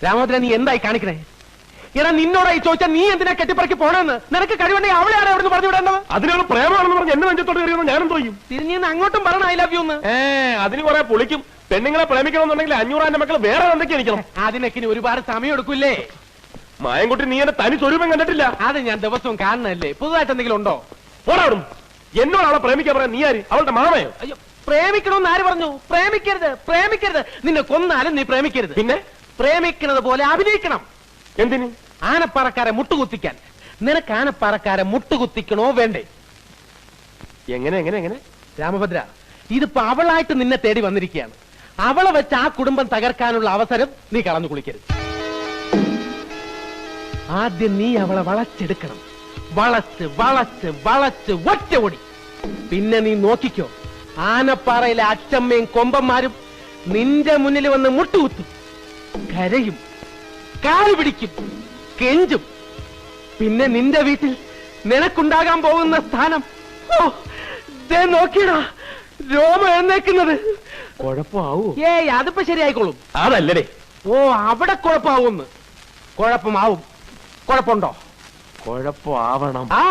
രാമോദരൻ, നീ എന്തായി കാണിക്കണേ? എടാ, നിന്നോടായി ചോദിച്ചാൽ നീ എന്തിനാ കെട്ടിപ്പറക്കി പോണെന്ന്? നിനക്ക് കഴിവുണ്ടെങ്കിൽ അവളെയാണ് അവിടെ പറഞ്ഞു വിടേണ്ടത്. അതിനുള്ള പ്രേമാണെന്ന് പറഞ്ഞ് എന്നെ നെഞ്ചത്തോട്ട് കയറിയെന്ന് ഞാനും തോന്നും. തിരിഞ്ഞ് അങ്ങോട്ടും പറയണം ഐ ലവ് യു എന്ന്. അതിന് കുറെ പൊളിക്കും. പെണ്ണുങ്ങളെ പ്രേമിക്കണമെന്നുണ്ടെങ്കിൽ 500 മക്കൾ വേറെ എന്തൊക്കെ എനിക്കണം. അതിനൊക്കെ ഒരുപാട് സമയം എടുക്കൂല്ലേ? മായൻകുട്ടി, നീ എന്റെ തനി സ്വരൂപം കണ്ടിട്ടില്ല. അത് ഞാൻ ദിവസവും കാണണല്ലേ. പുതുതായിട്ട് എന്തെങ്കിലും ഉണ്ടോ? പോടാടും. എന്നോട് അവളെ പ്രേമിക്കാൻ പറയാൻ നീ ആര്? അവളുടെ മാമയോ? അയ്യോ, പ്രേമിക്കണമെന്ന് ആര് പറഞ്ഞു? പ്രേമിക്കരുത്, പ്രേമിക്കരുത്. നിന്നെ കൊന്നാലും നീ പ്രേമിക്കരുത്. പിന്നെ പ്രേമിക്കുന്നത് പോലെ അഭിനയിക്കണം. എന്തിന്? ആനപ്പാറക്കാരെ മുട്ടുകുത്തിക്കാൻ. നിനക്ക് ആനപ്പാറക്കാരെ മുട്ടുകുത്തിക്കണോ വേണ്ടേ? എങ്ങനെ എങ്ങനെ എങ്ങനെ? രാമഭദ്ര, ഇതിപ്പോ അവളായിട്ട് നിന്നെ തേടി വന്നിരിക്കുകയാണ്. അവളെ വെച്ച് ആ കുടുംബം തകർക്കാനുള്ള അവസരം നീ കളഞ്ഞു കുളിക്കരുത്. ആദ്യം നീ അവളെ വളച്ചെടുക്കണം. വളച്ച് വളച്ച് വളച്ച് ഒറ്റ ഓടി. പിന്നെ നീ നോക്കിക്കോ, ആനപ്പാറയിലെ അച്ചമ്മയും കൊമ്പന്മാരും നിന്റെ മുന്നിൽ വന്ന് മുട്ടുകുത്തും, കരയും, കാല് പിടിക്കും, കെഞ്ചും. പിന്നെ നിന്റെ വീട്ടിൽ നിനക്കുണ്ടാകാൻ പോകുന്ന സ്ഥാനം, ഓ ദേ നോക്കിയടാ, രോമം എഴുന്നേക്കുന്നത്. കുഴപ്പമാവൂ? ഏയ്, അതിപ്പോ ശരിയായിക്കോളും. അതല്ലേ. ഓ, അവിടെ കുഴപ്പമാവുമെന്ന്. കുഴപ്പമാവും. കുഴപ്പമുണ്ടോ? കുഴപ്പമാവണം. ആ